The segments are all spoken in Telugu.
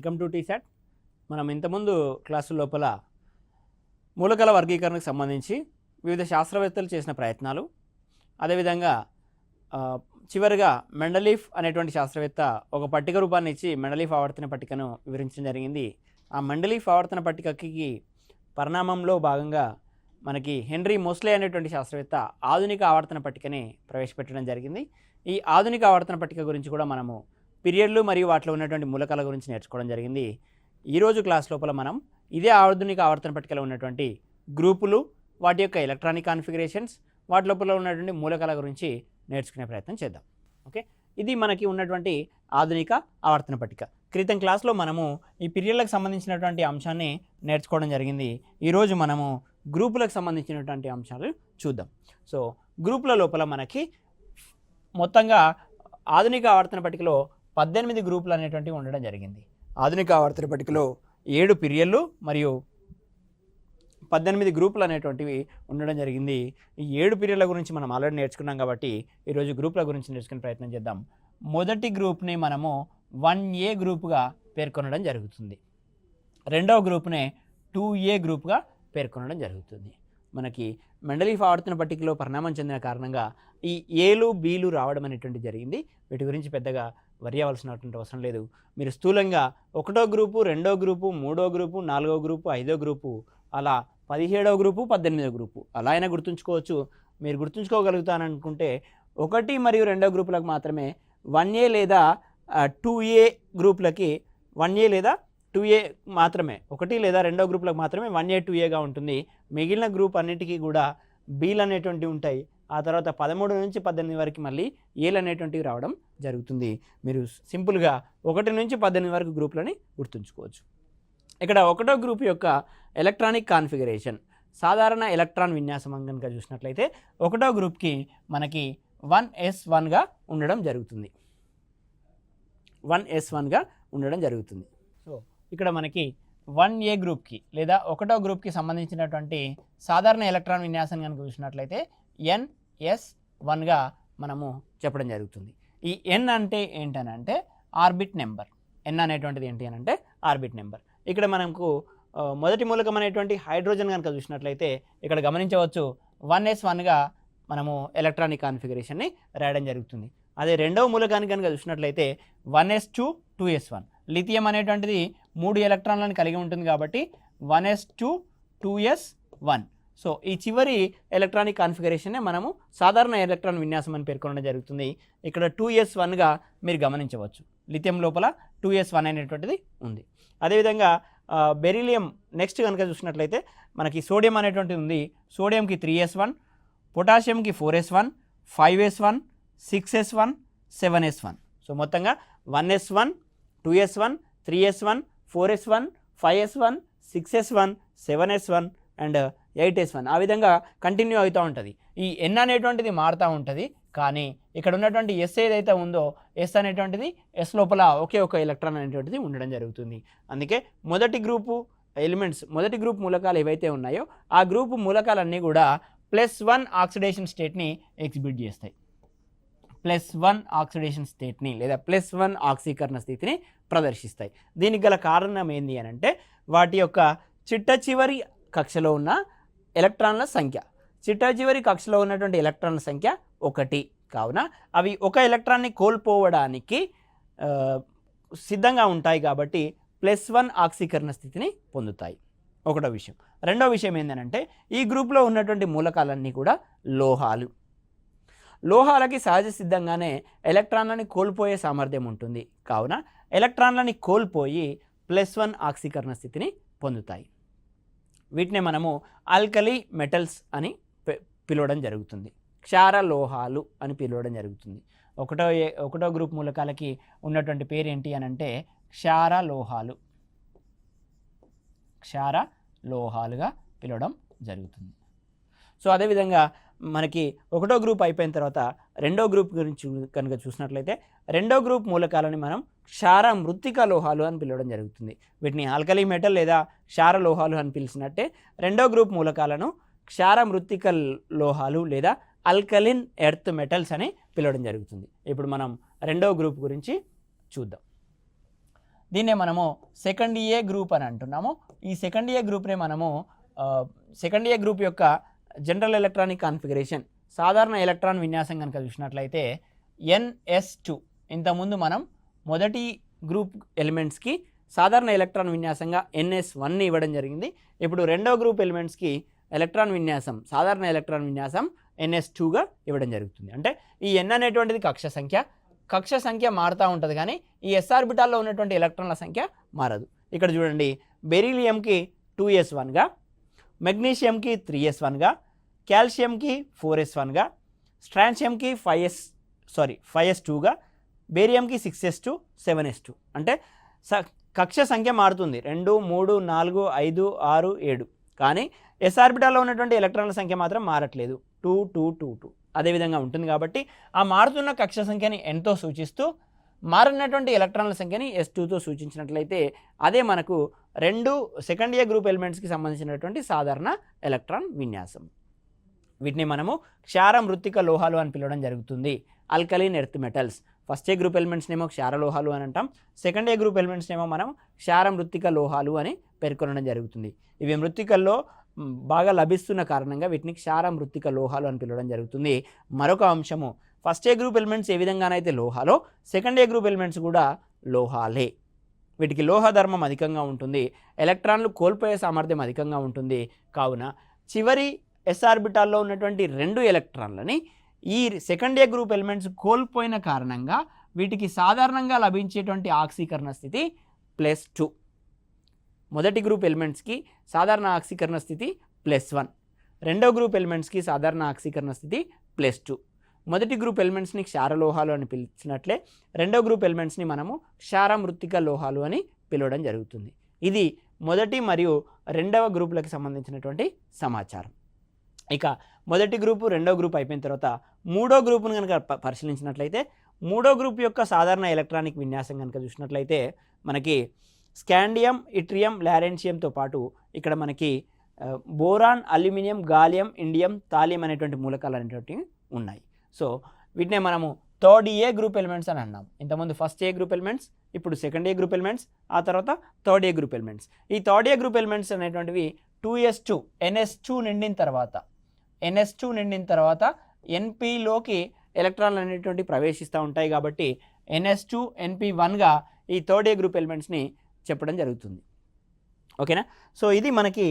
Welcome to T-SAT. మనం ఇంతకుముందు క్లాసు లోపల మూలకాల వర్గీకరణకు సంబంధించి వివిధ శాస్త్రవేత్తలు చేసిన ప్రయత్నాలు, అదేవిధంగా చివరిగా మెండలీఫ్ అనేటువంటి శాస్త్రవేత్త ఒక పట్టిక రూపాన్ని ఇచ్చి మెండలీఫ్ ఆవర్తన పట్టికను వివరించడం జరిగింది. ఆ మెండలీఫ్ ఆవర్తన పట్టికకి పరిణామంలో భాగంగా మనకి హెన్రీ మోస్లే అనేటువంటి శాస్త్రవేత్త ఆధునిక ఆవర్తన పట్టికని ప్రవేశపెట్టడం జరిగింది. ఈ ఆధునిక ఆవర్తన పట్టిక గురించి కూడా మనము పీరియడ్లు మరియు వాటిలో ఉన్నటువంటి మూలకాల గురించి నేర్చుకోవడం జరిగింది. ఈరోజు క్లాస్ లోపల మనం ఇదే ఆధునిక ఆవర్తన పట్టికలో ఉన్నటువంటి గ్రూపులు, వాటి యొక్క ఎలక్ట్రానిక్ కాన్ఫిగరేషన్స్, వాటి లోపల ఉన్నటువంటి మూలకాల గురించి నేర్చుకునే ప్రయత్నం చేద్దాం. ఓకే, ఇది మనకి ఉన్నటువంటి ఆధునిక ఆవర్తన పట్టిక. క్రితం క్లాస్లో మనము ఈ పీరియడ్లకు సంబంధించినటువంటి అంశాన్ని నేర్చుకోవడం జరిగింది. ఈరోజు మనము గ్రూపులకు సంబంధించినటువంటి అంశాలు చూద్దాం. సో గ్రూపుల లోపల మనకి మొత్తంగా ఆధునిక ఆవర్తన పట్టికలో 18 గ్రూపులు అనేటువంటివి ఉండడం జరిగింది. ఆధునిక ఆవర్తన పట్టికలో 7 పీరియడ్లు మరియు 18 గ్రూపులు అనేటువంటివి ఉండడం జరిగింది. ఈ 7 పీరియడ్ల గురించి మనం ఆల్రెడీ నేర్చుకున్నాం కాబట్టి ఈరోజు గ్రూపుల గురించి నేర్చుకునే ప్రయత్నం చేద్దాం. మొదటి గ్రూప్ని మనము 1A గ్రూప్గా పేర్కొనడం జరుగుతుంది. రెండవ గ్రూప్నే 2A గ్రూప్గా పేర్కొనడం జరుగుతుంది. మనకి మెండలీఫ్ ఆవర్తన పట్టికలో పరిణామం చెందిన కారణంగా ఈ ఏలు బీలు రావడం అనేటువంటి జరిగింది. వీటి గురించి పెద్దగా వరి అవ్వాల్సినటువంటి అవసరం లేదు. మీరు స్థూలంగా 1వ గ్రూపు, 2వ గ్రూపు, 3వ గ్రూపు, 4వ గ్రూపు, 5వ గ్రూపు, అలా 17వ గ్రూపు, 18వ గ్రూపు అలా అయినా గుర్తుంచుకోవచ్చు. మీరు గుర్తుంచుకోగలుగుతాననుకుంటే 1 మరియు 2వ గ్రూపులకు మాత్రమే 1A లేదా 2A గ్రూపులకి 1A లేదా 2A మాత్రమే, 1 లేదా 2వ గ్రూపులకు మాత్రమే 1A 2Aగా ఉంటుంది. మిగిలిన గ్రూప్ అన్నిటికీ కూడా బీలు అనేటువంటివి ఉంటాయి. ఆ తర్వాత 13 నుంచి 18 వరకు మళ్ళీ ఏలు అనేటువంటివి రావడం జరుగుతుంది. మీరు సింపుల్గా 1 నుంచి 18 వరకు గ్రూపులని గుర్తుంచుకోవచ్చు. ఇక్కడ 1వ గ్రూప్ యొక్క ఎలక్ట్రానిక్ కాన్ఫిగరేషన్, సాధారణ ఎలక్ట్రాన్ విన్యాసం కనుక చూసినట్లయితే 1వ గ్రూప్కి మనకి 1s1గా ఉండడం జరుగుతుంది. 1s1గా ఉండడం జరుగుతుంది. సో ఇక్కడ మనకి 1A గ్రూప్కి లేదా 1వ గ్రూప్కి సంబంధించినటువంటి సాధారణ ఎలక్ట్రాన్ విన్యాసం కనుక చూసినట్లయితే NS1గా మనము చెప్పడం జరుగుతుంది. ఈ N అంటే ఏంటనంటే ఆర్బిట్ నెంబర్. N అనేటువంటిది ఏంటి అని అంటే ఆర్బిట్ నెంబర్. ఇక్కడ మనకు మొదటి మూలకం అనేటువంటి హైడ్రోజన్ కనుక చూసినట్లయితే ఇక్కడ గమనించవచ్చు 1s1గా మనము ఎలక్ట్రానిక్ కాన్ఫిగరేషన్ని రాయడం జరుగుతుంది. అదే రెండవ మూలకానికి కనుక చూసినట్లయితే 1s2 2s1. లిథియం అనేటువంటిది 3 ఎలక్ట్రాన్లను కలిగి ఉంటుంది కాబట్టి 1s2 2s1. సో ఈ చివరి ఎలక్ట్రానిక్ కాన్ఫిగరేషన్నే మనము సాధారణ ఎలక్ట్రాన్ విన్యాసం అని పేర్కొనడం జరుగుతుంది. ఇక్కడ 2s1గా మీరు గమనించవచ్చు. లిథియం లోపల 2s1 అనేటువంటిది ఉంది. అదేవిధంగా బెరీలియం నెక్స్ట్ కనుక చూసినట్లయితే మనకి సోడియం అనేటువంటిది ఉంది. సోడియంకి 3s1, పొటాషియంకి 4s1, 5s1, 6s1, 7s1. So మొత్తంగా 1s1, 2s1, 3s1, 4s1, 5s1, 6s1, 7s1 and 8s1 ఆ విధంగా కంటిన్యూ అవుతూ ఉంటుంది. ఈ N అనేటువంటిది మారుతూ ఉంటుంది. కానీ ఇక్కడ ఉన్నటువంటి S ఏదైతే ఉందో S అనేటువంటిది S లోపల ఒకే ఒక ఎలక్ట్రాన్ అనేటువంటిది ఉండడం జరుగుతుంది. అందుకే మొదటి గ్రూపు ఎలిమెంట్స్, మొదటి గ్రూప్ మూలకాలు ఏవైతే ఉన్నాయో ఆ గ్రూపు మూలకాలన్నీ కూడా +1 ఆక్సిడేషన్ స్టేట్ని ఎగ్జిబిట్ చేస్తాయి. +1 ఆక్సిడేషన్ స్టేట్ని లేదా +1 ఆక్సీకరణ స్థితిని ప్రదర్శిస్తాయి. దీనికి గల కారణం ఏంటి అని అంటే వాటి యొక్క చిట్ట చివరి కక్షలో ఉన్న ఎలక్ట్రాన్ల సంఖ్య. చిట్ట చివరి కక్షలో ఉన్నటువంటి ఎలక్ట్రాన్ల సంఖ్య 1 కావున అవి ఒక ఎలక్ట్రాన్ని కోల్పోవడానికి సిద్ధంగా ఉంటాయి కాబట్టి +1 ఆక్సీకరణ స్థితిని పొందుతాయి. ఒకటో విషయం. రెండో విషయం ఏంటంటే ఈ గ్రూప్లో ఉన్నటువంటి మూలకాలన్నీ కూడా లోహాలు. లోహాలకి సహజ సిద్ధంగానే ఎలక్ట్రాన్లని కోల్పోయే సామర్థ్యం ఉంటుంది. కావున ఎలక్ట్రాన్లని కోల్పోయి +1 ఆక్సీకరణ స్థితిని పొందుతాయి. వీటినే మనము ఆల్కలీ మెటల్స్ అని పిలవడం జరుగుతుంది. క్షార లోహాలు అని పిలవడం జరుగుతుంది. ఒకటో గ్రూప్ మూలకాలకి ఉన్నటువంటి పేరు ఏంటి అని అంటే క్షార లోహాలు. క్షార లోహాలుగా పిలవడం జరుగుతుంది. సో అదేవిధంగా మనకి 1వ గ్రూప్ అయిపోయిన తర్వాత 2వ గ్రూప్ గురించి కనుక చూసినట్లయితే 2వ గ్రూప్ మూలకాలని మనం క్షార మృత్తిక లోహాలు అని పిలవడం జరుగుతుంది. వీటిని ఆల్కలీ మెటల్ లేదా క్షార లోహాలు అని పిలిచినట్టే 2వ గ్రూప్ మూలకాలను క్షార మృత్తిక లోహాలు లేదా ఆల్కలిన్ ఎర్త్ మెటల్స్ అని పిలవడం జరుగుతుంది. ఇప్పుడు మనం 2వ గ్రూప్ గురించి చూద్దాం. దీన్నే మనము సెకండ్ ఏ గ్రూప్ అని అంటున్నాము. ఈ సెకండ్ ఏ గ్రూప్నే మనము సెకండ్ ఏ గ్రూప్ యొక్క జనరల్ ఎలక్ట్రానిక్ కాన్ఫిగరేషన్ సాధారణ ఎలక్ట్రాన్ విన్యాసం కనుక చూసినట్లయితే NS2 ఇంతకుముందు మనం మొదటి గ్రూప్ ఎలిమెంట్స్కి సాధారణ ఎలక్ట్రాన్ విన్యాసంగా NS1ని ఇవ్వడం జరిగింది. ఇప్పుడు రెండవ గ్రూప్ ఎలిమెంట్స్కి ఎలక్ట్రాన్ విన్యాసం సాధారణ ఎలక్ట్రాన్ విన్యాసం NS2గా ఇవ్వడం జరుగుతుంది. అంటే ఈ N అనేటువంటిది కక్ష సంఖ్య మారుతూ ఉంటుంది, కానీ ఈ s ఆర్బిటాల్లో ఉన్నటువంటి ఎలక్ట్రాన్ల సంఖ్య మారదు. ఇక్కడ చూడండి, బెరీలియంకి 2s1గా, మెగ్నీషియంకి 3s1గా, కాల్షియంకి 4s1గా, స్ట్రాన్షియంకి 5s2గా, బేరియంకి 6s2, 7s2. అంటే కక్ష సంఖ్య మారుతుంది 2, 3, 4, 5, 6, 7, కానీ s ఆర్బిటాల్లో ఉన్నటువంటి ఎలక్ట్రాన్ల సంఖ్య మాత్రం మారట్లేదు, 2, 2, 2, 2 అదేవిధంగా ఉంటుంది. కాబట్టి ఆ మారుతున్న కక్ష సంఖ్యని nతో సూచిస్తూ మారినటువంటి ఎలక్ట్రాన్ల సంఖ్యని s2తో సూచించినట్లయితే అదే మనకు రెండు సెకండ్ ఏ గ్రూప్ ఎలిమెంట్స్కి సంబంధించినటువంటి సాధారణ ఎలక్ట్రాన్ విన్యాసం. వీటిని మనము క్షార మృత్తిక లోహాలు అని పిలవడం జరుగుతుంది. Alkaline earth metals. First A group ఎలిమెంట్స్నేమో క్షార లోహాలు అని అంటాం, సెకండ్ ఏ గ్రూప్ ఎలిమెంట్స్నేమో మనం క్షార మృత్తిక లోహాలు అని పేర్కొనడం జరుగుతుంది. ఇవి మృత్తికల్లో బాగా లభిస్తున్న కారణంగా వీటిని క్షార మృత్తిక లోహాలు అని పిలవడం జరుగుతుంది. మరొక అంశము, ఫస్ట్ ఏ గ్రూప్ ఎలిమెంట్స్ ఏ విధంగానైతే లోహాలో, సెకండ్ ఏ గ్రూప్ ఎలిమెంట్స్ కూడా లోహాలే. వీటికి లోహ ధర్మం అధికంగా ఉంటుంది, ఎలక్ట్రాన్లు కోల్పోయే సామర్థ్యం అధికంగా ఉంటుంది. కావున చివరి s ఆర్బిటాల్లో ఉన్నటువంటి రెండు ఎలక్ట్రాన్లని ఈ సెకండ్ ఏ గ్రూప్ ఎలిమెంట్స్ కోల్పోయిన కారణంగా వీటికి సాధారణంగా లభించేటువంటి ఆక్సీకరణ స్థితి +2. మొదటి గ్రూప్ ఎలిమెంట్స్కి సాధారణ ఆక్సీకరణ స్థితి +1, రెండో గ్రూప్ ఎలిమెంట్స్కి సాధారణ ఆక్సీకరణ స్థితి +2. మొదటి గ్రూప్ ఎలిమెంట్స్ని క్షార లోహాలు అని పిలిచినట్లే రెండో గ్రూప్ ఎలిమెంట్స్ని మనము క్షార మృత్తిక లోహాలు అని పిలవడం జరుగుతుంది. ఇది మొదటి మరియు రెండవ గ్రూపులకు సంబంధించినటువంటి సమాచారం. ఇక మొదటి గ్రూపు రెండో గ్రూప్ అయిపోయిన తర్వాత మూడో గ్రూపును కనుక పరిశీలించినట్లయితే మూడో గ్రూప్ యొక్క సాధారణ ఎలక్ట్రానిక్ విన్యాసం కనుక చూసినట్లయితే మనకి స్కాండియం, ఇట్రియం, లారెన్షియంతో పాటు ఇక్కడ మనకి boron, aluminium, gallium, indium, thallium అనేటువంటి మూలకాలు అనేటువంటివి ఉన్నాయి. సో వీటినే మనము థర్డ్ ఏ గ్రూప్ ఎలిమెంట్స్ అని అన్నాం. ఇంతకుముందు ఫస్ట్ ఏ గ్రూప్ ఎలిమెంట్స్, ఇప్పుడు సెకండ్ ఏ గ్రూప్ ఎలిమెంట్స్, ఆ తర్వాత థర్డ్ ఏ గ్రూప్ ఎలిమెంట్స్. ఈ థర్డ్ ఏ గ్రూప్ ఎలిమెంట్స్ అనేటువంటివి 2s2 NS2 నిండిన తర్వాత NPలోకి ఎలక్ట్రాన్లు అనేటువంటి ప్రవేశిస్తూ ఉంటాయి. కాబట్టి NS2 NP1గా ఈ థర్డ్ ఏ గ్రూప్ ఎలిమెంట్స్ని చెప్పడం జరుగుతుంది. ఓకేనా? సో ఇది మనకి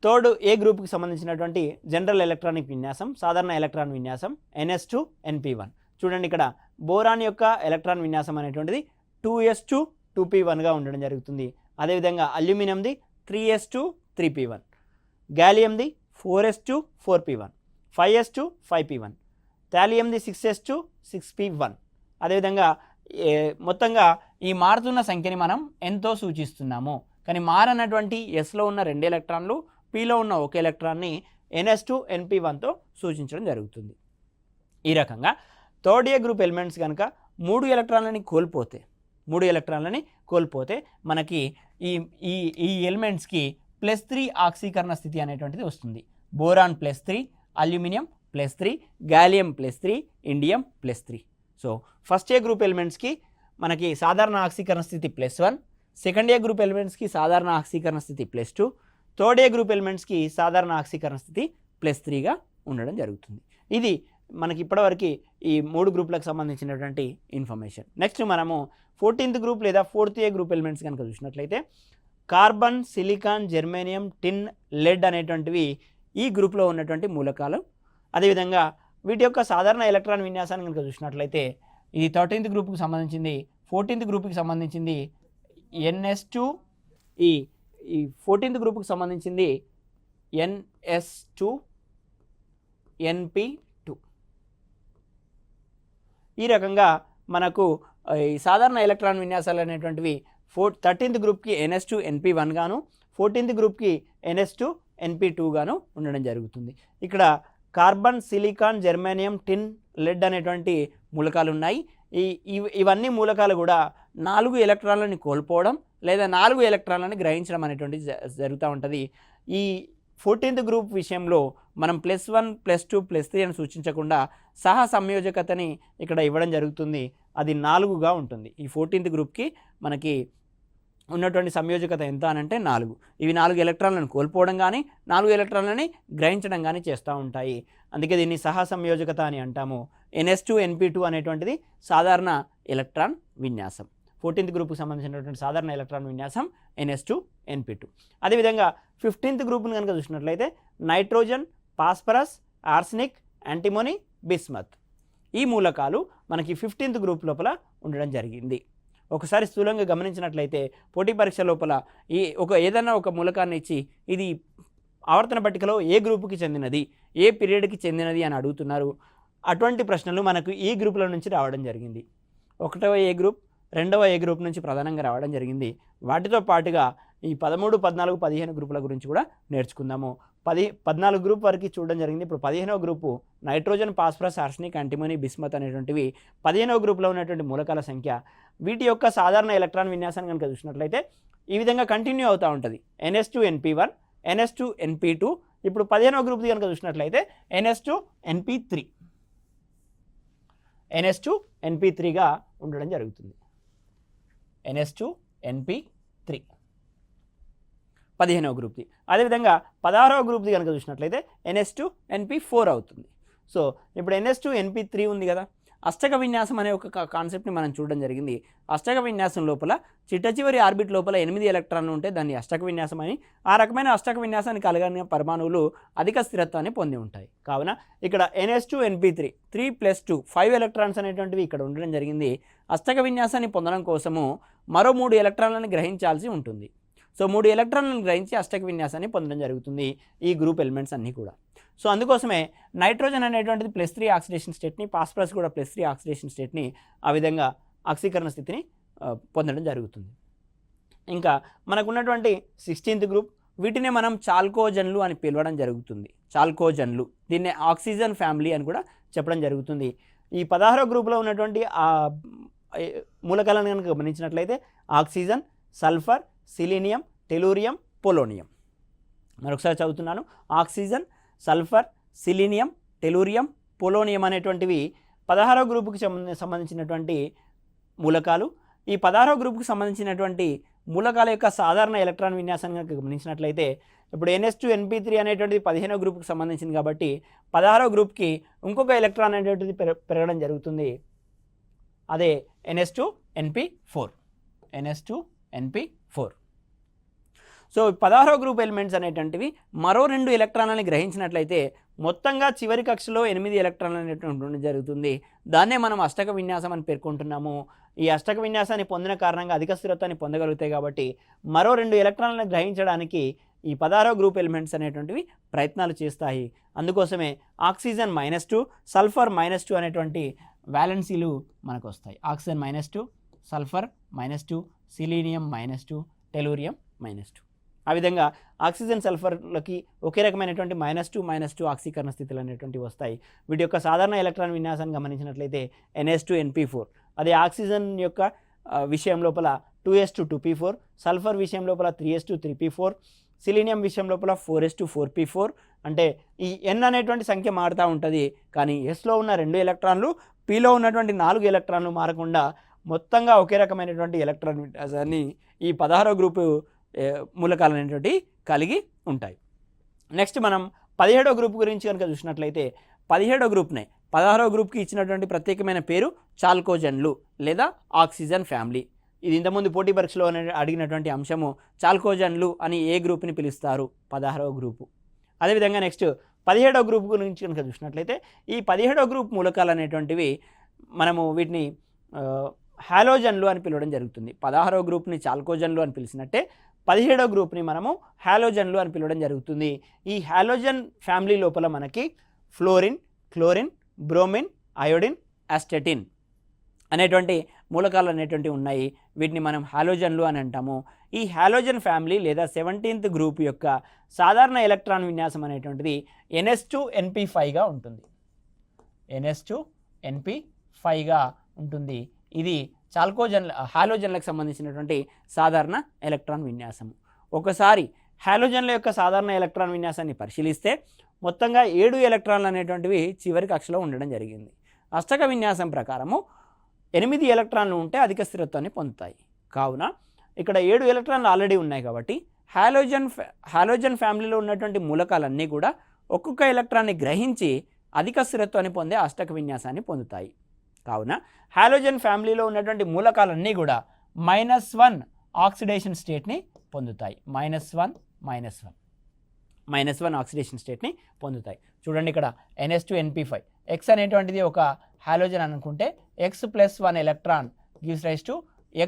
థర్డ్ ఏ గ్రూప్కి సంబంధించినటువంటి జనరల్ ఎలక్ట్రానిక్ విన్యాసం, సాధారణ ఎలక్ట్రాన్ విన్యాసం NS2 NP1. చూడండి, ఇక్కడ బోరాన్ యొక్క ఎలక్ట్రాన్ విన్యాసం అనేటువంటిది 2s2 2p1గా ఉండడం జరుగుతుంది. అదేవిధంగా అల్యూమినియంది 3s2 3p1, గాలియంది 4s2 4p1, 5s2 5p1, థాలియంది 6s2 6p1. అదేవిధంగా మొత్తంగా ఈ మారుతున్న సంఖ్యని మనం ఎంతో సూచిస్తున్నాము, కానీ మారనటువంటి ఎస్లో ఉన్న రెండు ఎలక్ట్రాన్లు, పిలో ఉన్న ఒక ఎలక్ట్రాన్ని NS2 NP1తో సూచించడం జరుగుతుంది. ఈ రకంగా థర్డ్ ఏ గ్రూప్ ఎలిమెంట్స్ కనుక మూడు ఎలక్ట్రాన్లని కోల్పోతే మనకి ఈ ఎలిమెంట్స్కి +3 ఆక్సీకరణ స్థితి అనేటువంటిది వస్తుంది. Boron +3, aluminium +3, gallium +3, indium +3. So first A group ఎలిమెంట్స్కి మనకి సాధారణ ఆక్సీకరణ స్థితి +1, సెకండ్ ఏ గ్రూప్ ఎలిమెంట్స్కి సాధారణ ఆక్సీకరణ స్థితి +2, థర్డ్ ఏ గ్రూప్ ఎలిమెంట్స్కి సాధారణ ఆక్సీకరణ స్థితి +3గా ఉండడం జరుగుతుంది. ఇది మనకి ఇప్పటివరకు ఈ మూడు గ్రూపులకు సంబంధించినటువంటి ఇన్ఫర్మేషన్. నెక్స్ట్ మనము 14th గ్రూప్ లేదా 4th ఏ గ్రూప్ ఎలిమెంట్స్ కనుక చూసినట్లయితే కార్బన్, సిలికాన్, జెర్మేనియం, టిన్, లెడ్ అనేటువంటివి ఈ గ్రూప్లో ఉన్నటువంటి మూలకాలు. అదేవిధంగా వీటి యొక్క సాధారణ ఎలక్ట్రాన్ విన్యాసాన్ని కనుక చూసినట్లయితే ఇది 13th గ్రూప్కి సంబంధించింది, 14th గ్రూప్కి సంబంధించింది NS2, ఈ 14th గ్రూప్కి సంబంధించింది NS2 NP2. ఈ రకంగా మనకు ఈ సాధారణ ఎలక్ట్రాన్ విన్యాసాలు అనేటువంటివి 13th గ్రూప్కి NS2 NP1 గాను, 14th గ్రూప్కి NS2 NP2 గాను ఉండడం జరుగుతుంది. ఇక్కడ కార్బన్, సిలికాన్, జెర్మేనియం, టిన్, లెడ్ అనేటువంటి మూలకాలు ఉన్నాయి. ఇవన్నీ మూలకాలు కూడా 4 ఎలక్ట్రాన్లని కోల్పోవడం లేదా 4 ఎలక్ట్రాన్లని గ్రహించడం అనేటువంటిది జరుగుతూ ఉంటుంది. ఈ 14th గ్రూప్ విషయంలో మనం +1 +2 +3 అని సూచించకుండా సహ సంయోజకతని ఇక్కడ ఇవ్వడం జరుగుతుంది. అది 4గా ఉంటుంది. ఈ 14th గ్రూప్కి మనకి ఉన్నటువంటి సంయోజకత ఎంత అని అంటే 4. ఇవి 4 ఎలక్ట్రాన్లను కోల్పోవడం కానీ 4 ఎలక్ట్రాన్లని గ్రహించడం కానీ చేస్తూ ఉంటాయి. అందుకే దీన్ని సహ సంయోజకత అని అంటాము. NS2NP2 అనేటువంటిది సాధారణ ఎలక్ట్రాన్ విన్యాసం. 14th గ్రూప్కి సంబంధించినటువంటి సాధారణ ఎలక్ట్రాన్ విన్యాసం NS2NP2. అదేవిధంగా 15th గ్రూప్ని కనుక చూసినట్లయితే nitrogen, phosphorus, arsenic, antimony, bismuth ఈ మూలకాలు మనకి 15th గ్రూప్ లోపల ఉండడం జరిగింది. ఒకసారి స్థూలంగా గమనించినట్లయితే పోటీ పరీక్ష లోపల ఏదైనా ఒక మూలకాన్ని ఇచ్చి ఇది ఆవర్తన పట్టికలో ఏ గ్రూపుకి చెందినది, ఏ పీరియడ్కి చెందినది అని అడుగుతున్నారు. అటువంటి ప్రశ్నలు మనకు ఈ గ్రూపుల నుంచి రావడం జరిగింది. 1వ ఏ గ్రూప్, 2వ ఏ గ్రూప్ నుంచి ప్రధానంగా రావడం జరిగింది. వాటితో పాటుగా ఈ 13, 14, 15 గ్రూపుల గురించి కూడా నేర్చుకుందాము. 14 గ్రూప్ వరకు చూడడం జరిగింది. ఇప్పుడు 15వ group nitrogen, phosphorus, arsenic, antimony, bismuth అనేటువంటివి 15వ గ్రూప్లో ఉన్నటువంటి మూలకాల సంఖ్య. వీటి యొక్క సాధారణ ఎలక్ట్రాన్ విన్యాసాన్ని కనుక చూసినట్లయితే ఈ విధంగా కంటిన్యూ అవుతూ ఉంటుంది. NS2NP1, NS2NP2. ఇప్పుడు 15వ గ్రూప్ది కనుక చూసినట్లయితే NS2NP3, NS2NP3గా ఉండడం జరుగుతుంది. NS2NP3 15వ గ్రూప్ది. అదేవిధంగా 16వ గ్రూప్ది కనుక చూసినట్లయితే NS2NP4 అవుతుంది. సో ఇప్పుడు NS2NP3 ఉంది కదా. అష్టక విన్యాసం అనే ఒక కాన్సెప్ట్ని మనం చూడడం జరిగింది. అష్టక విన్యాసం లోపల చిట్ట చివరి ఆర్బిట్ లోపల 8 ఎలక్ట్రాన్లు ఉంటే దాన్ని అష్టక విన్యాసం అని, ఆ రకమైన అష్టక విన్యాసాన్ని కలిగిన పరమాణువులు అధిక స్థిరత్వాన్ని పొంది ఉంటాయి. కావున ఇక్కడ NS2NP3 3+2 5 ఎలక్ట్రాన్స్ అనేటువంటివి ఇక్కడ ఉండడం జరిగింది. అష్టక విన్యాసాన్ని పొందడం కోసము మరో 3 ఎలక్ట్రాన్లను గ్రహించాల్సి ఉంటుంది. సో 3 ఎలక్ట్రాన్లను గ్రహించి అష్టక విన్యాసాన్ని పొందడం జరుగుతుంది ఈ గ్రూప్ ఎలిమెంట్స్ అన్నీ కూడా. సో అందుకోసమే నైట్రోజన్ అనేటువంటిది +3 ఆక్సిడేషన్ స్టేట్ని, ఫాస్ఫరస్ కూడా +3 ఆక్సిడేషన్ స్టేట్ని, ఆ విధంగా ఆక్సీకరణ స్థితిని పొందడం జరుగుతుంది. ఇంకా మనకున్నటువంటి 16th గ్రూప్, వీటినే మనం చాల్కోజన్లు అని పిలవడం జరుగుతుంది. చాల్కోజన్లు, దీన్నే ఆక్సిజన్ ఫ్యామిలీ అని కూడా చెప్పడం జరుగుతుంది. ఈ 16వ గ్రూప్లో ఉన్నటువంటి ఆ మూలకాలను కనుక గమనించినట్లయితే oxygen, sulphur, selenium, tellurium, polonium. మరొకసారి చదువుతున్నాను. Oxygen, sulphur, selenium, tellurium, polonium అనేటువంటివి 16వ గ్రూపుకి సంబంధించినటువంటి మూలకాలు. ఈ 16వ గ్రూపుకి సంబంధించినటువంటి మూలకాల యొక్క సాధారణ ఎలక్ట్రాన్ విన్యాసాన్ని కనుక గమనించినట్లయితే ఇప్పుడు NS2NP3 అనేటువంటిది 15వ గ్రూప్కి సంబంధించింది కాబట్టి 16వ గ్రూప్కి ఇంకొక ఎలక్ట్రాన్ అనేటువంటిది పెరగడం జరుగుతుంది. అదే NS2NP4. NS2NP4. So 16వ group elements అనేటువంటివి మరో 2 ఎలక్ట్రాన్లని గ్రహించినట్లయితే మొత్తంగా చివరి కక్షలో 8 ఎలక్ట్రాన్లు అనేటువంటి జరుగుతుంది. దాన్నే మనం అష్టక విన్యాసం అని పేర్కొంటున్నాము. ఈ అష్టక విన్యాసాన్ని పొందిన కారణంగా అధిక స్థిరత్వాన్ని పొందగలుగుతాయి కాబట్టి మరో 2 ఎలక్ట్రాన్లను గ్రహించడానికి ఈ 16వ గ్రూప్ ఎలిమెంట్స్ అనేటువంటివి ప్రయత్నాలు చేస్తాయి. అందుకోసమే ఆక్సిజన్ -2, సల్ఫర్ -2 అనేటువంటి వ్యాలెన్సీలు మనకు వస్తాయి. Oxygen -2, sulphur -2, selenium -2, tellurium -2. ఆ విధంగా ఆక్సిజన్ సల్ఫర్లకి ఒకే రకమైనటువంటి -2 ఆక్సీకరణ స్థితులు అనేటువంటివి వస్తాయి. వీటి యొక్క సాధారణ ఎలక్ట్రాన్ విన్యాసాన్ని గమనించినట్లయితే NS2NP4. అదే ఆక్సిజన్ యొక్క విషయం లోపల 2s2 సల్ఫర్ విషయం లోపల 3s2 సిలీనియం విషయం లోపల 4s2 అంటే ఈ N అనేటువంటి సంఖ్య మారుతూ ఉంటుంది. కానీ Sలో ఉన్న 2 ఎలక్ట్రాన్లు, Pలో ఉన్నటువంటి 4 ఎలక్ట్రాన్లు మారకుండా మొత్తంగా ఒకే రకమైనటువంటి ఎలక్ట్రాన్ విన్యాసాన్ని ఈ 16వ గ్రూపు మూలకాలు అనేటువంటి కలిగి ఉంటాయి. నెక్స్ట్ మనం 17వ గ్రూప్ గురించి కనుక చూసినట్లయితే 17వ గ్రూప్నే 16వ గ్రూప్కి ఇచ్చినటువంటి ప్రత్యేకమైన పేరు చాల్కోజన్లు లేదా ఆక్సిజన్ ఫ్యామిలీ. ఇది ఇంతకుముందు పోటీ పరీక్షలో అడిగినటువంటి అంశము. చాల్కోజన్లు అని ఏ గ్రూప్ని పిలుస్తారు? 16వ గ్రూపు. అదేవిధంగా నెక్స్ట్ 17వ గ్రూప్ గురించి కనుక చూసినట్లయితే ఈ 17వ గ్రూప్ మూలకాలు అనేటువంటివి మనము వీటిని హాలోజన్లు అని పిలవడం జరుగుతుంది. 16వ గ్రూప్ని చాల్కోజన్లు అని పిలిచినట్టే 17వ గ్రూప్ని మనము హాలోజన్లు అని పిలవడం జరుగుతుంది. ఈ హాలోజన్ ఫ్యామిలీ లోపల మనకి ఫ్లోరిన్, క్లోరిన్, బ్రోమిన్, అయోడిన్, అస్టెటిన్ అనేటువంటి మూలకాలు అనేటువంటివి ఉన్నాయి. వీటిని మనం హాలోజన్లు అని అంటాము. ఈ హాలోజన్ ఫ్యామిలీ లేదా 17th గ్రూప్ యొక్క సాధారణ ఎలక్ట్రాన్ విన్యాసం అనేటువంటిది NS2NP5గా ఉంటుంది. NS2NP5గా ఉంటుంది. ఇది హాలోజన్లకు సంబంధించినటువంటి సాధారణ ఎలక్ట్రాన్ విన్యాసము. ఒకసారి హాలోజన్ల యొక్క సాధారణ ఎలక్ట్రాన్ విన్యాసాన్ని పరిశీలిస్తే మొత్తంగా 7 ఎలక్ట్రాన్లు అనేటువంటివి చివరి కక్షలో ఉండడం జరిగింది. అష్టక విన్యాసం ప్రకారము 8 ఎలక్ట్రాన్లు ఉంటే అధిక స్థిరత్వాన్ని పొందుతాయి. కావున ఇక్కడ 7 ఎలక్ట్రాన్లు ఆల్రెడీ ఉన్నాయి కాబట్టి హాలోజన్ ఫ్యామిలీలో ఉన్నటువంటి మూలకాలన్నీ కూడా ఒక్కొక్క ఎలక్ట్రాన్ని గ్రహించి అధిక స్థిరత్వాన్ని పొందే అష్టక విన్యాసాన్ని పొందుతాయి. కావున హాలోజన్ ఫ్యామిలీలో ఉన్నటువంటి మూలకాలన్నీ కూడా -1 ఆక్సిడేషన్ స్టేట్ని పొందుతాయి. -1 ఆక్సిడేషన్ స్టేట్ని పొందుతాయి. చూడండి ఇక్కడ NH2NP5 X అనేటువంటిది ఒక హాలోజన్ అనుకుంటే X+1 electron gives rise to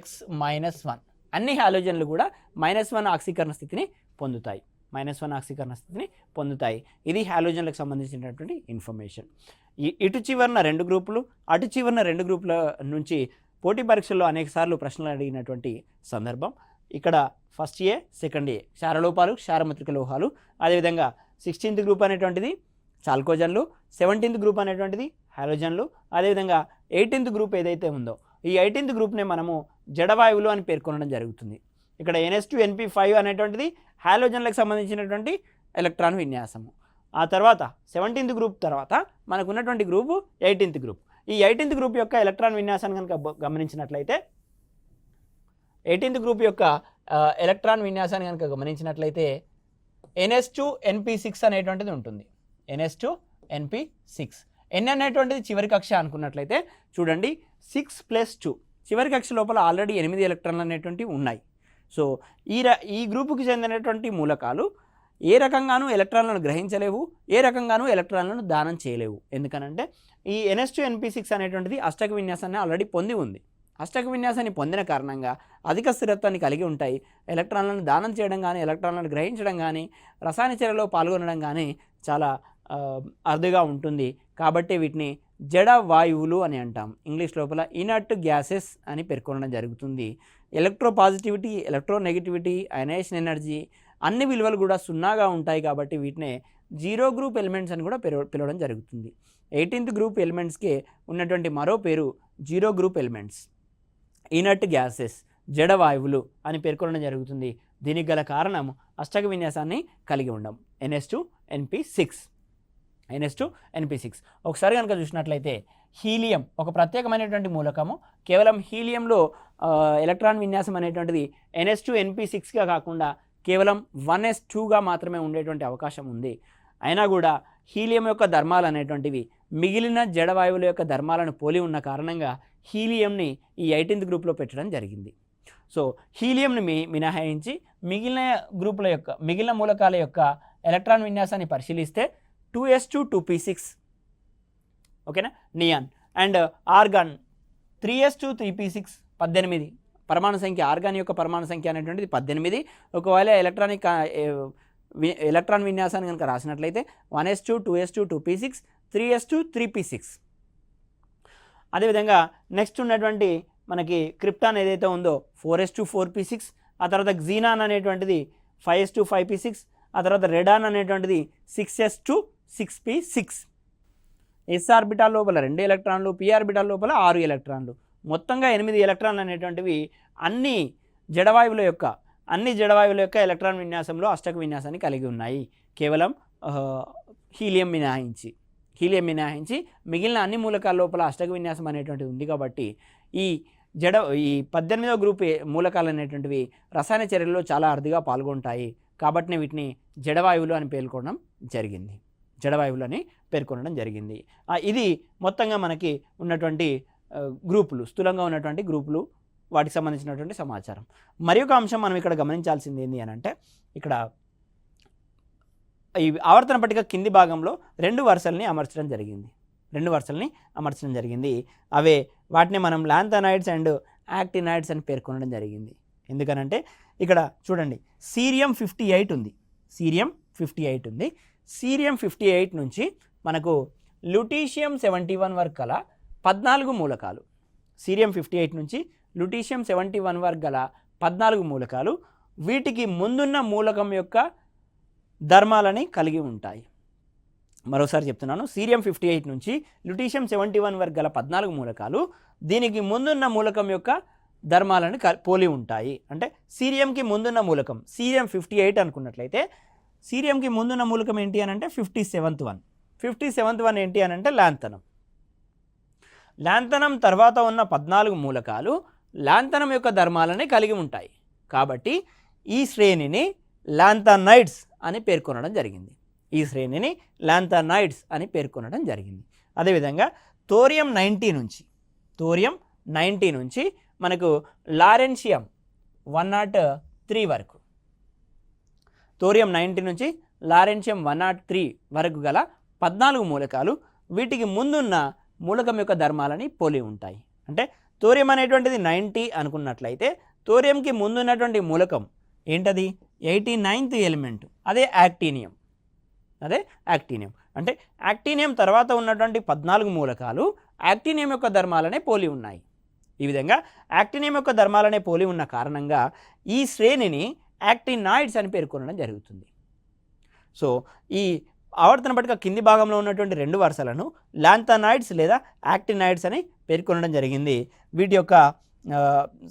X-1. అన్ని హాలోజన్లు కూడా -1 ఆక్సీకరణ స్థితిని పొందుతాయి. ఇది హాలోజన్లకు సంబంధించినటువంటి ఇన్ఫర్మేషన్. ఇటు చివరన 2 గ్రూపులు, అటు చివరన 2 గ్రూపుల నుంచి పోటీ పరీక్షల్లో అనేకసార్లు ప్రశ్నలు అడిగినటువంటి సందర్భం. ఇక్కడ ఫస్ట్ ఏ, సెకండ్ ఏ క్షారలోపాలు, క్షారమత్రిక లోహాలు. అదేవిధంగా 16th గ్రూప్ అనేటువంటిది చాల్కోజన్లు, 17th గ్రూప్ అనేటువంటిది హాలోజన్లు. అదేవిధంగా 18th గ్రూప్ ఏదైతే ఉందో ఈ 18th గ్రూప్నే మనము జడవాయువులు అని పేర్కొనడం జరుగుతుంది. ఇక్కడ NH2NP5 అనేటువంటిది హాలోజన్లకు సంబంధించినటువంటి ఎలక్ట్రాన్ విన్యాసము. ఆ తర్వాత 17th గ్రూప్ తర్వాత మనకు ఉన్నటువంటి గ్రూపు 18th గ్రూప్. ఈ 18th గ్రూప్ యొక్క ఎలక్ట్రాన్ విన్యాసాన్ని కనుక గమనించినట్లయితే 18th గ్రూప్ యొక్క ఎలక్ట్రాన్ విన్యాసాన్ని కనుక గమనించినట్లయితే NH2NP6 అనేటువంటిది ఉంటుంది. NH2NP6 N అనేటువంటిది చివరి కక్ష అనుకున్నట్లయితే చూడండి 6+2 చివరి కక్ష లోపల ఆల్రెడీ 8 ఎలక్ట్రాన్లు అనేటువంటివి ఉన్నాయి. సో ఈ గ్రూపుకి చెందినటువంటి మూలకాలు ఏ రకంగానూ ఎలక్ట్రాన్లను గ్రహించలేవు, ఏ రకంగానూ ఎలక్ట్రాన్లను దానం చేయలేవు. ఎందుకనంటే ఈ NH2NP6 అనేటువంటిది అష్టక విన్యాసాన్ని ఆల్రెడీ పొంది ఉంది. అష్టక విన్యాసాన్ని పొందిన కారణంగా అధిక స్థిరత్వాన్ని కలిగి ఉంటాయి. ఎలక్ట్రాన్లను దానం చేయడం కానీ, ఎలక్ట్రాన్లను గ్రహించడం కానీ, రసాయన చర్యలో పాల్గొనడం కానీ చాలా అరుదుగా ఉంటుంది. కాబట్టి వీటిని జడ వాయువులు అని అంటాం. ఇంగ్లీష్ లోపల ఇనర్ట్ గ్యాసెస్ అని పేర్కొనడం జరుగుతుంది. ఎలక్ట్రోపాజిటివిటీ, ఎలక్ట్రోనెగటివిటీ, అయనైజేషన్ ఎనర్జీ అన్ని విలువలు కూడా సున్నాగా ఉంటాయి. కాబట్టి వీటినే 0 గ్రూప్ ఎలిమెంట్స్ అని కూడా పిలవడం జరుగుతుంది. 18th గ్రూప్ ఎలిమెంట్స్కి ఉన్నటువంటి మరో పేరు 0 గ్రూప్ ఎలిమెంట్స్, ఇనర్ట్ గ్యాసెస్, జడవాయువులు అని పేర్కొనడం జరుగుతుంది. దీనికి గల కారణం అష్టక విన్యాసాన్ని కలిగి ఉండం NH2NP6. ఒకసారి కనుక చూసినట్లయితే హీలియం ఒక ప్రత్యేకమైనటువంటి మూలకము. కేవలం హీలియంలో ఎలక్ట్రాన్ విన్యాసం అనేటువంటిది NH2NP6గా కాకుండా కేవలం 1s2గా మాత్రమే ఉండేటువంటి అవకాశం ఉంది. అయినా కూడా హీలియం యొక్క ధర్మాలు అనేటువంటివి మిగిలిన జడవాయువుల యొక్క ధర్మాలను పోలి ఉన్న కారణంగా హీలియంని ఈ 18th గ్రూప్లో పెట్టడం జరిగింది. సో హీలియంని మినహాయించి మిగిలిన మూలకాల యొక్క ఎలక్ట్రాన్ విన్యాసాన్ని పరిశీలిస్తే 2s2 2p6 ఓకేనా, neon. And organ 3s2 3p6 18 పరమాణు సంఖ్య. ఆర్గాన్ యొక్క పరమాణు సంఖ్య అనేటువంటిది 18. ఒకవేళ ఎలక్ట్రాన్ విన్యాసాన్ని కనుక రాసినట్లయితే 1s2 2s2 2p6 3s2 3p6. అదేవిధంగా నెక్స్ట్ ఉన్నటువంటి మనకి క్రిప్టాన్ ఏదైతే ఉందో 4s2 4p6. ఆ తర్వాత గ్జీనాన్ అనేటువంటిది 5s2 5p6. ఆ తర్వాత రెడాన్ అనేటువంటిది 6s2 6p6. ఎస్ ఆర్బిటాల్ లోపల 2 ఎలక్ట్రాన్లు, పి ఆర్బిటాల్ లోపల 6 ఎలక్ట్రాన్లు, మొత్తంగా 8 ఎలక్ట్రాన్లు అనేటువంటివి అన్ని జడవాయువుల యొక్క ఎలక్ట్రాన్ విన్యాసంలో అష్టక విన్యాసాన్ని కలిగి ఉన్నాయి. కేవలం హీలియం మినహాయించి మిగిలిన అన్ని మూలకాల లోపల అష్టక విన్యాసం అనేటువంటిది ఉంది. కాబట్టి ఈ 18వ గ్రూప్ మూలకాలు అనేటువంటివి రసాయన చర్యల్లో చాలా అరుదుగా పాల్గొంటాయి. కాబట్టి వీటిని జడవాయువులు అని పేర్కొనడం జరిగింది. ఇది మొత్తంగా మనకి ఉన్నటువంటి గ్రూపులు, స్థూలంగా ఉన్నటువంటి గ్రూపులు, వాటికి సంబంధించినటువంటి సమాచారం. మరి ఒక అంశం మనం ఇక్కడ గమనించాల్సింది ఏంటి అని అంటే, ఇక్కడ ఈ ఆవర్తన పట్టిక కింది భాగంలో 2 వరుసల్ని అమర్చడం జరిగింది. అవే వాటిని మనం లాంథనైడ్స్ అండ్ యాక్టినైడ్స్ అని పేర్కొనడం జరిగింది. ఎందుకనంటే ఇక్కడ చూడండి సీరియం 58 ఉంది. సీరియం 58 నుంచి మనకు ల్యూటీషియం 71 వరకు గల 14 మూలకాలు. సీరియం 58 నుంచి ల్యూటీషియం 71 వరకు గల 14 మూలకాలు వీటికి ముందున్న మూలకం యొక్క ధర్మాలని కలిగి ఉంటాయి. మరోసారి చెప్తున్నాను, సీరియం 58 నుంచి ల్యూటీషియం 71 వరకు గల 14 మూలకాలు దీనికి ముందున్న మూలకం యొక్క ధర్మాలను పోలి ఉంటాయి. అంటే సీరియంకి ముందున్న మూలకం సీరియం 58 అనుకున్నట్లయితే సీరియంకి ముందున్న మూలకం ఏంటి అని అంటే 57th వన్ ఏంటి అని అంటే లాంథనం. లాంథనం తర్వాత ఉన్న 14 మూలకాలు లాంథనం యొక్క ధర్మాలని కలిగి ఉంటాయి. కాబట్టి ఈ శ్రేణిని లాంథనైడ్స్ అని పేర్కొనడం జరిగింది. ఈ శ్రేణిని లాంథనైడ్స్ అని పేర్కొనడం జరిగింది. అదేవిధంగా థోరియం 90 నుంచి మనకు లారెన్షియం 103 వరకు, థోరియం 90 నుంచి లారెన్షియం 103 వరకు గల 14 మూలకాలు వీటికి ముందున్న మూలకం యొక్క ధర్మాలని పోలి ఉంటాయి. అంటే థోరియం అనేటువంటిది 90 అనుకున్నట్లయితే థోరియంకి ముందున్నటువంటి మూలకం ఏంటది? 89th ఎలిమెంట్, అదే యాక్టీనియం. అంటే యాక్టీనియం తర్వాత ఉన్నటువంటి 14 మూలకాలు యాక్టీనియం యొక్క ధర్మాలనే పోలి ఉన్నాయి. ఈ విధంగా యాక్టీనియం యొక్క ధర్మాలనే పోలి ఉన్న కారణంగా ఈ శ్రేణిని యాక్టినాయిడ్స్ అని పేర్కొనడం జరుగుతుంది. సో ఈ ఆవర్తన పట్టిక కింది భాగంలో ఉన్నటువంటి 2 వరుసలను లాంథనైడ్స్ లేదా యాక్టినాయిడ్స్ అని పేర్కొనడం జరిగింది. వీటి యొక్క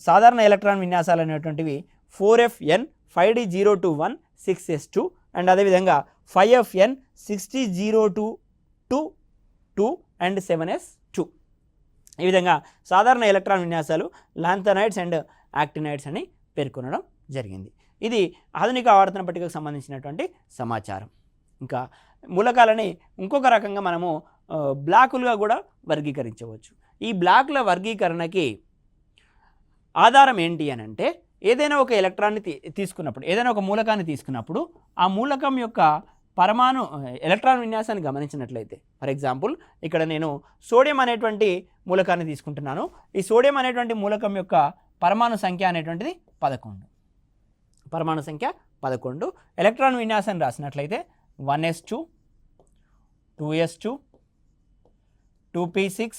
సాధారణ ఎలక్ట్రాన్ విన్యాసాలు అనేటువంటివి 4Fn 5d021 6s2 అండ్ అదేవిధంగా 5Fn 6002 అండ్ 7s2. ఈ విధంగా సాధారణ ఎలక్ట్రాన్ విన్యాసాలు లాంథనైడ్స్ అండ్ యాక్టినాయిడ్స్ అని పేర్కొనడం జరిగింది. ఇది ఆధునిక ఆవర్తన పట్టికకు సంబంధించినటువంటి సమాచారం. ఇంకా మూలకాలని ఇంకొక రకంగా మనము బ్లాకులుగా కూడా వర్గీకరించవచ్చు. ఈ బ్లాకుల వర్గీకరణకి ఆధారం ఏంటి అని అంటే, ఏదైనా ఒక ఎలక్ట్రాన్ని తీసుకున్నప్పుడు, ఏదైనా ఒక మూలకాన్ని తీసుకున్నప్పుడు ఆ మూలకం యొక్క పరమాణు ఎలక్ట్రాన్ విన్యాసాన్ని గమనించినట్లయితే, ఫర్ ఎగ్జాంపుల్ ఇక్కడ నేను సోడియం అనేటువంటి మూలకాన్ని తీసుకుంటున్నాను. ఈ సోడియం అనేటువంటి మూలకం యొక్క పరమాణు సంఖ్య అనేటువంటిది 11. పరమాణు సంఖ్య 11. ఎలక్ట్రాన్ విన్యాసాన్ని రాసినట్లయితే 1s2 2s2 2p6.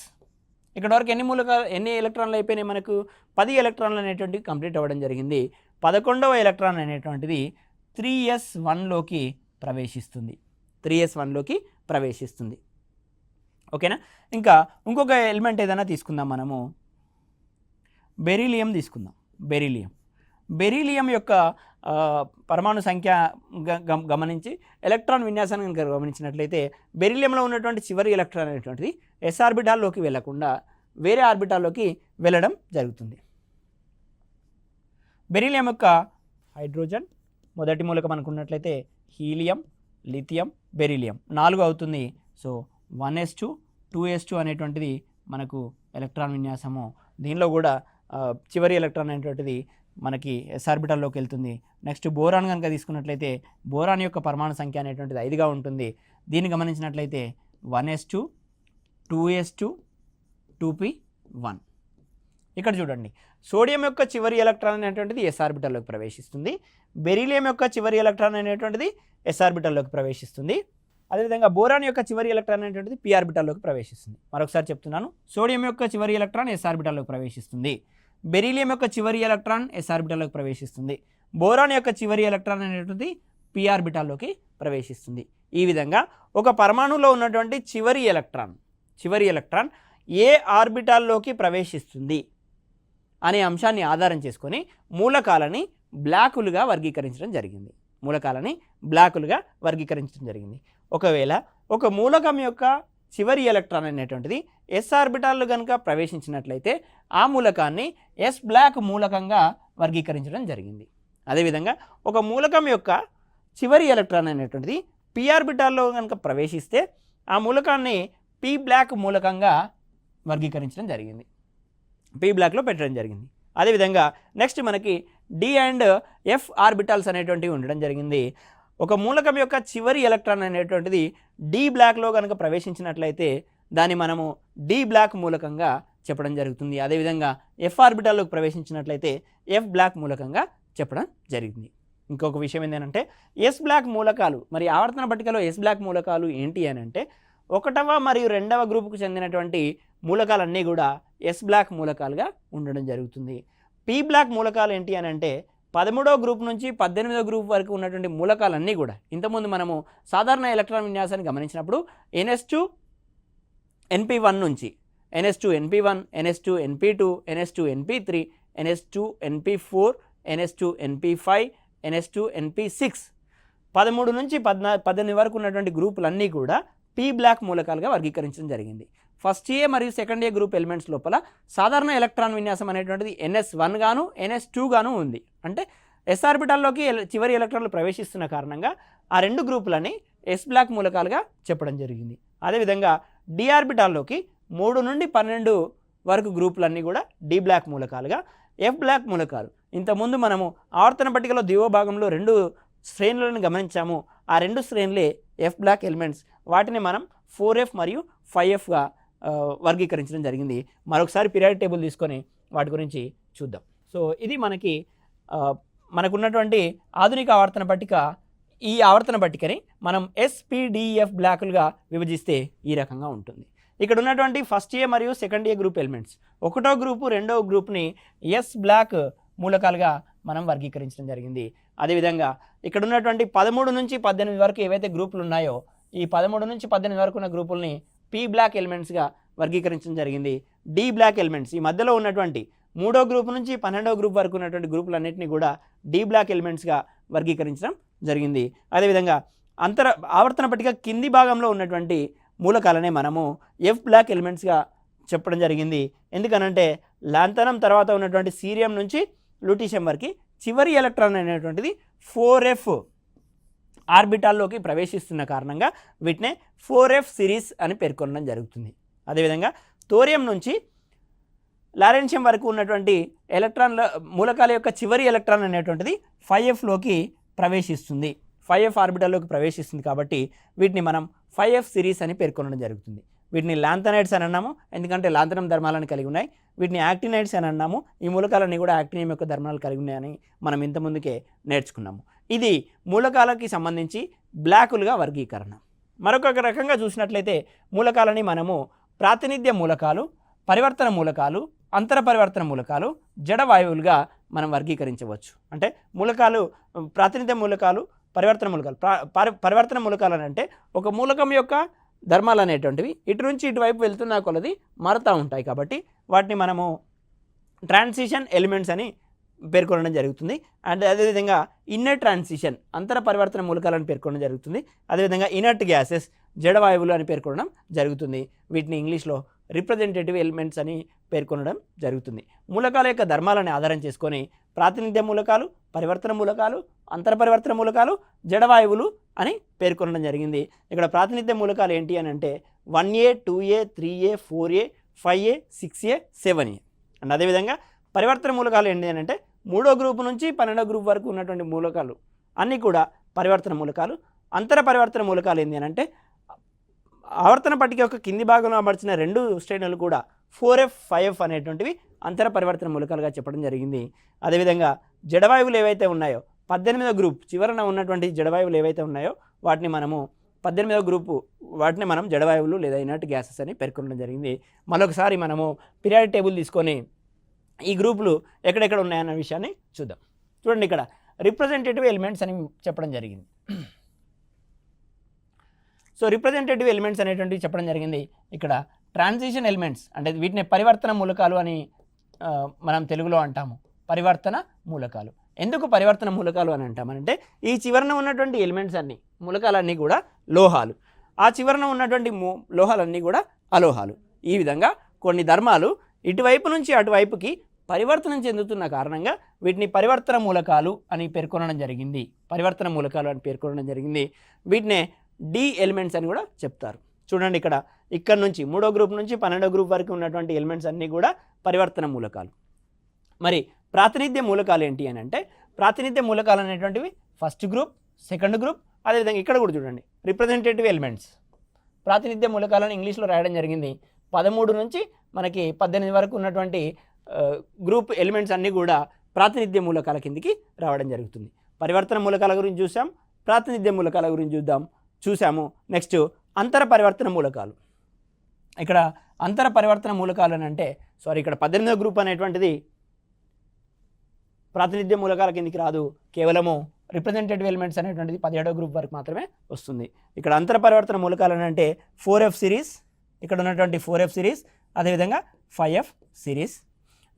ఇక్కడ వరకు ఎన్ని ఎలక్ట్రాన్లు అయిపోయినాయి? మనకు 10 ఎలక్ట్రాన్లు అనేటువంటివి కంప్లీట్ అవ్వడం జరిగింది. 11వ ఎలక్ట్రాన్ అనేటువంటిది 3s1లోకి ప్రవేశిస్తుంది. 3s1లోకి ప్రవేశిస్తుంది. ఓకేనా? ఇంకా ఇంకొక ఎలిమెంట్ ఏదైనా తీసుకుందాం, మనము బెరీలియం తీసుకుందాం. బెరీలియం యొక్క పరమాణు సంఖ్య గమనించి ఎలక్ట్రాన్ విన్యాసాన్ని కనుక గమనించినట్లయితే బెరీలియంలో ఉన్నటువంటి చివరి ఎలక్ట్రాన్ అనేటువంటిది s ఆర్బిటాల్లోకి వెళ్లకుండా వేరే ఆర్బిటాల్లోకి వెళ్ళడం జరుగుతుంది. బెరీలియం యొక్క హైడ్రోజన్ మొదటి మూలకం అనుకున్నట్లయితే హీలియం, లిథియం, బెరీలియం 4 అవుతుంది. సో 1s2 2s2 అనేటువంటిది మనకు ఎలక్ట్రాన్ విన్యాసము. దీనిలో కూడా చివరి ఎలక్ట్రాన్ అనేటువంటిది మనకి s ఆర్బిటాల్లోకి వెళ్తుంది. నెక్స్ట్ బోరాన్ కనుక తీసుకున్నట్లయితే బోరాన్ యొక్క పరమాణు సంఖ్య అనేటువంటిది 5గా ఉంటుంది. దీన్ని గమనించినట్లయితే 1s2 2s2 2p1. ఇక్కడ చూడండి, సోడియం యొక్క చివరి ఎలక్ట్రాన్ అనేటువంటిది s ఆర్బిటాల్లోకి ప్రవేశిస్తుంది. బెరీలియం యొక్క చివరి ఎలక్ట్రాన్ అనేటువంటిది s ఆర్బిటాల్లోకి ప్రవేశిస్తుంది. అదేవిధంగా బోరాన్ యొక్క చివరి ఎలక్ట్రాన్ అనేటువంటిది p ఆర్బిటాల్లోకి ప్రవేశిస్తుంది. మరొకసారి చెప్తున్నాను, సోడియం యొక్క చివరి ఎలక్ట్రాన్ s ఆర్బిటాల్లోకి ప్రవేశిస్తుంది. బెరీలియం యొక్క చివరి ఎలక్ట్రాన్ s ఆర్బిటాల్లోకి ప్రవేశిస్తుంది. బోరాన్ యొక్క చివరి ఎలక్ట్రాన్ అనేటువంటిది p ఆర్బిటాల్లోకి ప్రవేశిస్తుంది. ఈ విధంగా ఒక పరమాణువులో ఉన్నటువంటి చివరి ఎలక్ట్రాన్ ఏ ఆర్బిటాల్లోకి ప్రవేశిస్తుంది అనే అంశాన్ని ఆధారం చేసుకొని మూలకాలని బ్లాకులుగా వర్గీకరించడం జరిగింది. ఒకవేళ ఒక మూలకం యొక్క చివరి ఎలక్ట్రాన్ అనేటువంటిది s ఆర్బిటాల్లో కనుక ప్రవేశించినట్లయితే ఆ మూలకాన్ని s బ్లాక్ మూలకంగా వర్గీకరించడం జరిగింది. అదేవిధంగా ఒక మూలకం యొక్క చివరి ఎలక్ట్రాన్ అనేటువంటిది p ఆర్బిటాల్లో కనుక ప్రవేశిస్తే ఆ మూలకాన్ని p బ్లాక్ మూలకంగా వర్గీకరించడం జరిగింది, p బ్లాక్లో పెట్టడం జరిగింది. అదేవిధంగా నెక్స్ట్ మనకి d అండ్ f ఆర్బిటాల్స్ అనేటువంటివి ఉండడం జరిగింది. ఒక మూలకం యొక్క చివరి ఎలక్ట్రాన్ అనేటువంటిది d బ్లాక్లో కనుక ప్రవేశించినట్లయితే దాన్ని మనము d బ్లాక్ మూలకంగా చెప్పడం జరుగుతుంది. అదేవిధంగా f ఆర్బిటాల్లోకి ప్రవేశించినట్లయితే f బ్లాక్ మూలకంగా చెప్పడం జరిగింది. ఇంకొక విషయం ఏంటంటే s బ్లాక్ మూలకాలు, మరి ఆవర్తన పట్టికలో s బ్లాక్ మూలకాలు ఏంటి అని అంటే 1వ మరియు 2వ గ్రూపుకు చెందినటువంటి మూలకాలన్నీ కూడా s బ్లాక్ మూలకాలుగా ఉండడం జరుగుతుంది. p బ్లాక్ మూలకాలు ఏంటి అని అంటే 13వ గ్రూప్ నుంచి 18వ గ్రూప్ వరకు ఉన్నటువంటి మూలకాలన్నీ కూడా ఇంతకుముందు మనము సాధారణ ఎలక్ట్రాన్ విన్యాసాన్ని గమనించినప్పుడు ns2 np1 నుంచి ns2 np1 ns2 np2 ns2 np3 ns2 np4 ns2 np5 ns2 np6 13 నుంచి 18 వరకు ఉన్నటువంటి గ్రూపులన్నీ కూడా p బ్లాక్ మూలకాలుగా వర్గీకరించడం జరిగింది. ఫస్ట్ ఏ మరియు సెకండ్ ఏ గ్రూప్ ఎలిమెంట్స్ లోపల సాధారణ ఎలక్ట్రాన్ విన్యాసం అనేటువంటిది NS1 గాను NS2 గాను ఉంది. అంటే ఎస్ ఆర్బిటాల్లోకి చివరి ఎలక్ట్రాన్లు ప్రవేశిస్తున్న కారణంగా ఆ రెండు గ్రూపులని ఎస్ బ్లాక్ మూలకాలుగా చెప్పడం జరిగింది. అదేవిధంగా డి ఆర్బిటాల్లోకి 3 నుండి 12 వరకు గ్రూపులన్నీ కూడా డి బ్లాక్ మూలకాలుగా, ఎఫ్ బ్లాక్ మూలకాలు ఇంతకుముందు మనము ఆవర్తన పట్టికలో దిగువ భాగంలో 2 శ్రేణులను గమనించాము. ఆ 2 శ్రేణులే ఎఫ్ బ్లాక్ ఎలిమెంట్స్. వాటిని మనం 4F మరియు 5Fగా వర్గీకరించడం జరిగింది. మరొకసారి పీరియాడిక్ టేబుల్ తీసుకొని వాటి గురించి చూద్దాం. సో ఇది మనకున్నటువంటి ఆధునిక ఆవర్తన పట్టిక. ఈ ఆవర్తన పట్టికని మనం SPDF బ్లాకులుగా విభజిస్తే ఈ రకంగా ఉంటుంది. ఇక్కడ ఉన్నటువంటి ఫస్ట్ ఏ మరియు సెకండ్ ఏ గ్రూప్ ఎలిమెంట్స్, ఒకటో గ్రూపు రెండవ గ్రూప్ని ఎస్ బ్లాక్ మూలకాలుగా మనం వర్గీకరించడం జరిగింది. అదేవిధంగా ఇక్కడ ఉన్నటువంటి 13 నుంచి 18 వరకు ఏవైతే గ్రూపులు ఉన్నాయో ఈ 13 నుంచి 18 వరకు ఉన్న గ్రూపుల్ని పి బ్లాక్ ఎలిమెంట్స్గా వర్గీకరించడం జరిగింది. డి బ్లాక్ ఎలిమెంట్స్ ఈ మధ్యలో ఉన్నటువంటి 3వ గ్రూప్ నుంచి 12వ గ్రూప్ వరకు ఉన్నటువంటి గ్రూపులన్నింటినీ కూడా డి బ్లాక్ ఎలిమెంట్స్గా వర్గీకరించడం జరిగింది. అదేవిధంగా ఆవర్తన పట్టిక కింది భాగంలో ఉన్నటువంటి మూలకాలనే మనము ఎఫ్ బ్లాక్ ఎలిమెంట్స్గా చెప్పడం జరిగింది. ఎందుకనంటే లాంతనం తర్వాత ఉన్నటువంటి సీరియం నుంచి లూటీషియం వరకు చివరి ఎలక్ట్రాన్ అనేటువంటిది 4F ఆర్బిటాల్లోకి ప్రవేశిస్తున్న కారణంగా వీటినే 4F సిరీస్ అని పేర్కొనడం జరుగుతుంది. అదేవిధంగా థోరియం నుంచి లారెన్షియం వరకు ఉన్నటువంటి ఎలక్ట్రాన్ల మూలకాల యొక్క చివరి ఎలక్ట్రాన్ అనేటువంటిది 5Fలోకి ప్రవేశిస్తుంది. 5F ఆర్బిటాల్లోకి ప్రవేశిస్తుంది కాబట్టి వీటిని మనం 5F సిరీస్ అని పేర్కొనడం జరుగుతుంది. వీటిని లాంథనైడ్స్ అని అన్నాము, ఎందుకంటే లాంతనం ధర్మాలను కలిగి ఉన్నాయి. వీటిని యాక్టినైడ్స్ అని అన్నాము, ఈ మూలకాలన్నీ కూడా యాక్టినియం యొక్క ధర్మాలు కలిగి ఉన్నాయని మనం ఇంతకుముందుకే నేర్చుకున్నాము. ఇది మూలకాలకి సంబంధించి బ్లాకులుగా వర్గీకరణ. మరొక రకంగా చూసినట్లయితే మూలకాలని మనము ప్రాతినిధ్య మూలకాలు, పరివర్తన మూలకాలు, అంతర పరివర్తన మూలకాలు, జడ వాయువులుగా మనం వర్గీకరించవచ్చు. అంటే మూలకాలు ప్రాతినిధ్య మూలకాలు, పరివర్తన మూలకాలు. పరివర్తన మూలకాలు అని అంటే ఒక మూలకం యొక్క ధర్మాలు అనేటువంటివి ఇటు నుంచి ఇటువైపు వెళ్తున్న కొలది మారుతూ ఉంటాయి కాబట్టి వాటిని మనము ట్రాన్సిషన్ ఎలిమెంట్స్ అని పేర్కొనడం జరుగుతుంది. అండ్ అదేవిధంగా ఇన్నర్ ట్రాన్సిషన్ అంతర పరివర్తన మూలకాలను పేర్కొనడం జరుగుతుంది. అదేవిధంగా ఇనర్ట్ గ్యాసెస్ జడవాయువులు అని పేర్కొనడం జరుగుతుంది. వీటిని ఇంగ్లీష్లో రిప్రజెంటేటివ్ ఎలిమెంట్స్ అని పేర్కొనడం జరుగుతుంది. మూలకాల యొక్క ధర్మాలను ఆధారం చేసుకొని ప్రాతినిధ్య మూలకాలు, పరివర్తన మూలకాలు, అంతర పరివర్తన మూలకాలు, జడవాయువులు అని పేర్కొనడం జరిగింది. ఇక్కడ ప్రాతినిధ్య మూలకాలు ఏంటి అని అంటే 1A, 2A, 3A, 4A, 5A, 6A, 7A. And అదేవిధంగా పరివర్తన మూలకాలు ఏంటి అని అంటే 3వ గ్రూపు నుంచి 12వ గ్రూప్ వరకు ఉన్నటువంటి మూలకాలు అన్నీ కూడా పరివర్తన మూలకాలు. అంతర పరివర్తన మూలకాలు ఏంటి అని అంటే ఆవర్తన పట్టిక యొక్క కింది భాగంలో అమర్చిన 2 శ్రేణులు కూడా 4F, 5F అనేటువంటివి అంతర పరివర్తన మూలకాలుగా చెప్పడం జరిగింది. అదేవిధంగా జడవాయువులు ఏవైతే ఉన్నాయో 18వ గ్రూప్ చివరన ఉన్నటువంటి జడవాయువులు ఏవైతే ఉన్నాయో వాటిని మనము 18వ గ్రూపు వాటిని మనం జడవాయువులు లేదా ఇనర్ట్ గ్యాసెస్ అని పేర్కొనడం జరిగింది. మరొకసారి మనము పీరియాడిక్ టేబుల్ తీసుకొని ఈ గ్రూపులు ఎక్కడెక్కడ ఉన్నాయన్న విషయాన్ని చూద్దాం. చూడండి, ఇక్కడ రిప్రజెంటేటివ్ ఎలిమెంట్స్ అని చెప్పడం జరిగింది. సో రిప్రజెంటేటివ్ ఎలిమెంట్స్ అనేటువంటివి చెప్పడం జరిగింది. ఇక్కడ ట్రాన్సిషన్ ఎలిమెంట్స్ అంటే వీటిని పరివర్తన మూలకాలు అని మనం తెలుగులో అంటాము. పరివర్తన మూలకాలు. ఎందుకు పరివర్తన మూలకాలు అని అంటామనంటే ఈ చివరన ఉన్నటువంటి ఎలిమెంట్స్ అన్నీ మూలకాలన్నీ కూడా లోహాలు, ఆ చివరన ఉన్నటువంటి లోహాలన్నీ కూడా అలోహాలు. ఈ విధంగా కొన్ని ధర్మాలు ఇటువైపు నుంచి అటువైపుకి పరివర్తనం చెందుతున్న కారణంగా వీటిని పరివర్తన మూలకాలు అని పేర్కొనడం జరిగింది. పరివర్తన మూలకాలు అని పేర్కొనడం జరిగింది. వీటినే డి ఎలిమెంట్స్ అని కూడా చెప్తారు. చూడండి, ఇక్కడ నుంచి 3వ గ్రూప్ నుంచి 12వ గ్రూప్ వరకు ఉన్నటువంటి ఎలిమెంట్స్ అన్నీ కూడా పరివర్తన మూలకాలు. మరి ప్రాతినిధ్య మూలకాలు ఏంటి అని అంటే ప్రాతినిధ్య మూలకాలు అనేటువంటివి ఫస్ట్ గ్రూప్, సెకండ్ గ్రూప్, అదేవిధంగా ఇక్కడ కూడా చూడండి రిప్రజెంటేటివ్ ఎలిమెంట్స్. ప్రాతినిధ్య మూలకాలను ఇంగ్లీష్లో రాయడం జరిగింది. 13 నుంచి మనకి 18 వరకు ఉన్నటువంటి గ్రూప్ ఎలిమెంట్స్ అన్నీ కూడా ప్రాతినిధ్య మూలకాల కిందికి రావడం జరుగుతుంది. పరివర్తన మూలకాల గురించి చూసాం, ప్రాతినిధ్య మూలకాల గురించి చూసాము. నెక్స్ట్ అంతర పరివర్తన మూలకాలు. ఇక్కడ అంతర పరివర్తన మూలకాలు అని అంటే ఇక్కడ 18వ గ్రూప్ అనేటువంటిది ప్రాతినిధ్య మూలకాల కిందికి రాదు, కేవలము రిప్రజెంటేటివ్ ఎలిమెంట్స్ అనేటువంటిది 17వ గ్రూప్ వరకు మాత్రమే వస్తుంది. ఇక్కడ అంతర పరివర్తన మూలకాలు అని అంటే 4F సిరీస్, ఇక్కడ ఉన్నటువంటి 4F సిరీస్, అదేవిధంగా 5F సిరీస్.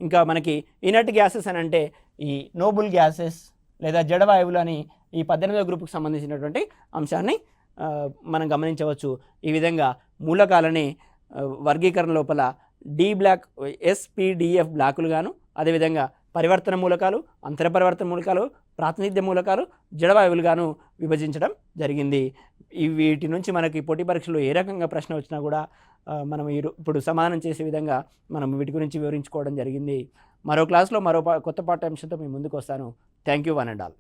ఇంకా మనకి ఇనర్ట్ గ్యాసెస్ అని అంటే ఈ నోబుల్ గ్యాసెస్ లేదా జడవాయువులు అని ఈ 18వ గ్రూప్కి సంబంధించినటువంటి అంశాన్ని మనం గమనించవచ్చు. ఈ విధంగా మూలకాలని వర్గీకరణ లోపల డి బ్లాక్ ఎస్పిడిఎఫ్ బ్లాకులు గాను, అదేవిధంగా పరివర్తన మూలకాలు, అంతర పరివర్తన మూలకాలు, ప్రాతినిధ్య మూలకాలు, జడవాయువులు గాను విభజించడం జరిగింది. వీటి నుంచి మనకి పోటీ పరీక్షలో ఏ రకంగా ప్రశ్న వచ్చినా కూడా మనం ఇప్పుడు సమానం చేసే విధంగా మనం వీటి గురించి వివరించుకోవడం జరిగింది. మరో క్లాస్లో కొత్త పాఠ్యాంశంతో మీ ముందుకు వస్తాను. Thank you one and all.